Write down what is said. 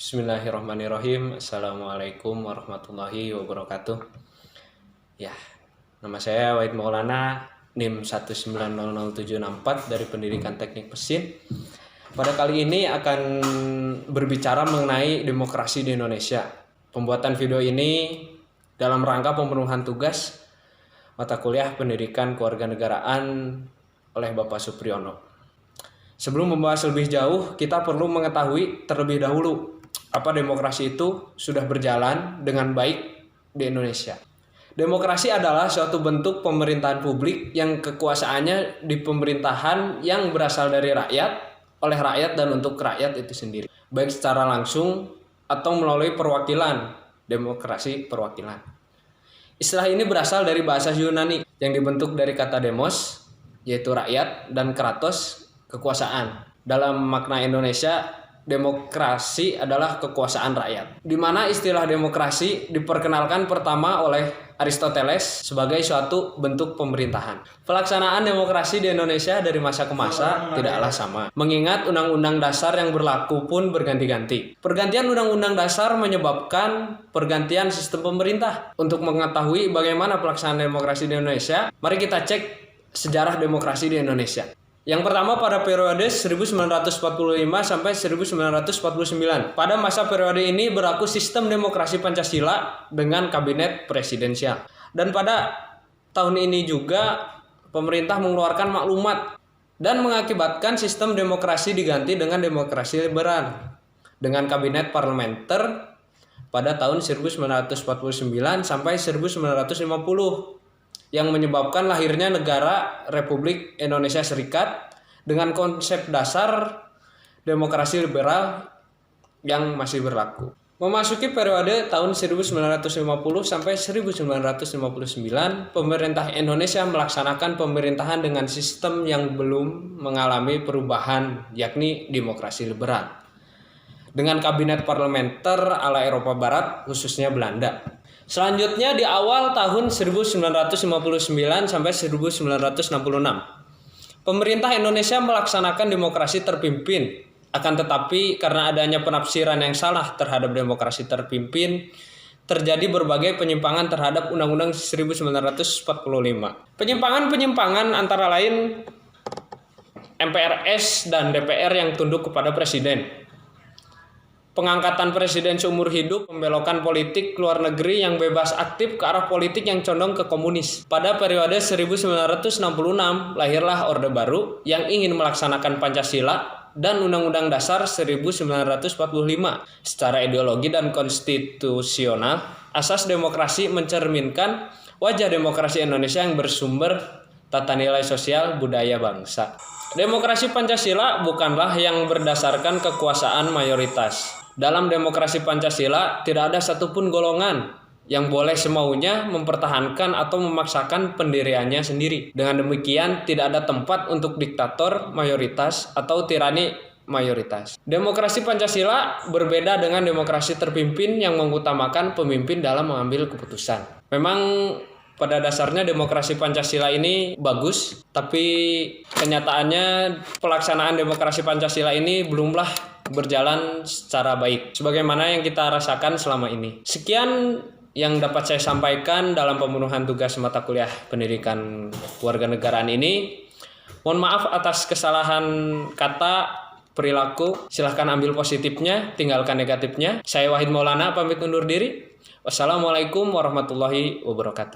Bismillahirrahmanirrahim. Assalamualaikum warahmatullahi wabarakatuh. Ya, nama saya Wahid Maulana, NIM 1900764 dari Pendidikan Teknik Mesin. Pada kali ini akan berbicara mengenai demokrasi di Indonesia. Pembuatan video ini dalam rangka pemenuhan tugas mata kuliah Pendidikan Kewarganegaraan oleh Bapak Supriyono. Sebelum membahas lebih jauh, kita perlu mengetahui terlebih dahulu apa demokrasi itu sudah berjalan dengan baik di Indonesia. Demokrasi adalah suatu bentuk pemerintahan publik yang kekuasaannya di pemerintahan yang berasal dari rakyat, oleh rakyat dan untuk rakyat itu sendiri. Baik secara langsung atau melalui perwakilan, demokrasi perwakilan. Istilah ini berasal dari bahasa Yunani yang dibentuk dari kata demos, yaitu rakyat, dan kratos, kekuasaan. Dalam makna Indonesia, demokrasi adalah kekuasaan rakyat, di mana istilah demokrasi diperkenalkan pertama oleh Aristoteles sebagai suatu bentuk pemerintahan. Pelaksanaan demokrasi di Indonesia dari masa ke masa tidaklah sama, mengingat undang-undang dasar yang berlaku pun berganti-ganti. Pergantian undang-undang dasar menyebabkan pergantian sistem pemerintah. Untuk mengetahui bagaimana pelaksanaan demokrasi di Indonesia, mari kita cek sejarah demokrasi di Indonesia. Yang pertama pada periode 1945 sampai 1949. Pada masa periode ini berlaku sistem demokrasi Pancasila dengan kabinet presidensial. Dan pada tahun ini juga pemerintah mengeluarkan maklumat dan mengakibatkan sistem demokrasi diganti dengan demokrasi liberal dengan kabinet parlementer pada tahun 1949 sampai 1950. Yang menyebabkan lahirnya negara Republik Indonesia Serikat dengan konsep dasar demokrasi liberal yang masih berlaku. Memasuki periode tahun 1950 sampai 1959, pemerintah Indonesia melaksanakan pemerintahan dengan sistem yang belum mengalami perubahan, yakni demokrasi liberal. Dengan kabinet parlementer ala Eropa Barat, khususnya Belanda. Selanjutnya di awal tahun 1959 sampai 1966, pemerintah Indonesia melaksanakan demokrasi terpimpin. Akan tetapi karena adanya penafsiran yang salah terhadap demokrasi terpimpin, terjadi berbagai penyimpangan terhadap Undang-Undang 1945. Penyimpangan-penyimpangan antara lain MPRS dan DPR yang tunduk kepada presiden. Pengangkatan presiden seumur hidup, pembelokan politik luar negeri yang bebas aktif ke arah politik yang condong ke komunis. Pada periode 1966, lahirlah Orde Baru yang ingin melaksanakan Pancasila dan Undang-Undang Dasar 1945. Secara ideologi dan konstitusional, asas demokrasi mencerminkan wajah demokrasi Indonesia yang bersumber tata nilai sosial budaya bangsa. Demokrasi Pancasila bukanlah yang berdasarkan kekuasaan mayoritas. Dalam demokrasi Pancasila tidak ada satupun golongan yang boleh semaunya mempertahankan atau memaksakan pendiriannya sendiri. Dengan demikian tidak ada tempat untuk diktator mayoritas atau tirani mayoritas. Demokrasi Pancasila berbeda dengan demokrasi terpimpin yang mengutamakan pemimpin dalam mengambil keputusan. Memang pada dasarnya demokrasi Pancasila ini bagus, tapi kenyataannya pelaksanaan demokrasi Pancasila ini belumlah berjalan secara baik sebagaimana yang kita rasakan selama ini. Sekian yang dapat saya sampaikan dalam pemenuhan tugas mata kuliah Pendidikan Kewarganegaraan ini. Mohon maaf atas kesalahan kata, perilaku. Silahkan ambil positifnya, tinggalkan negatifnya. Saya Wahid Maulana pamit undur diri. Wassalamualaikum warahmatullahi wabarakatuh.